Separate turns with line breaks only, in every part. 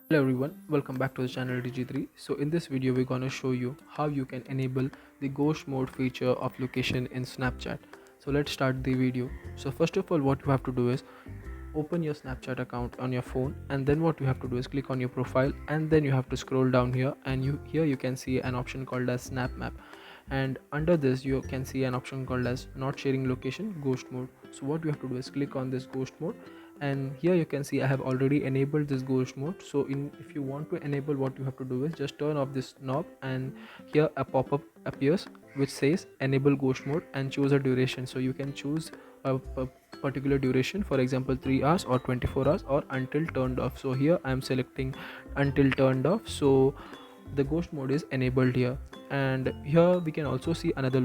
Hello everyone, welcome back to the channel DIGI3. So in this video we're going to show you how you can enable the ghost mode feature of location in Snapchat. So let's start the video. So first of all, what you have to do is open your Snapchat account on your phone, and then what you have to do is click on your profile, and then you have to scroll down here, and you can see an option called as Snap Map, and under this you can see an option called as not sharing location ghost mode. So what you have to do is click on this ghost mode, and here you can see I have already enabled this ghost mode. So if you want to enable, what you have to do is just turn off this knob, and here a pop-up appears which says enable ghost mode, and choose a duration. So you can choose a particular duration, for example 3 hours or 24 hours or until turned off. So here I am selecting until turned off, so the ghost mode is enabled here. And here we can also see another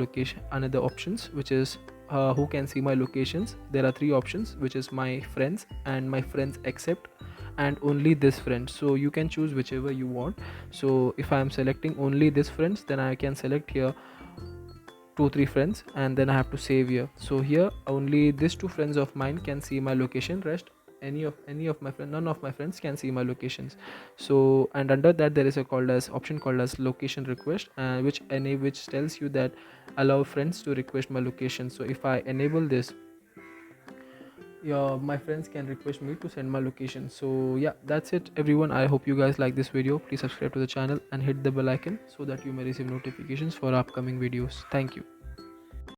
options, which is who can see my locations. There are three options, which is my friends and my friends accept and only this friend. So you can choose whichever you want. So if I am selecting only this friends, then I can select here 2 3 friends, and then I have to save here. So here only these two friends of mine can see my location, rest any of my friends, none of my friends can see my locations. So and under that there is a called as option called as location request, which tells you that allow friends to request my location. So if I enable this, yeah, my friends can request me to send my location. So yeah, that's it everyone. I hope you guys like this video. Please subscribe to the channel and hit the bell icon so that you may receive notifications for upcoming videos. Thank you.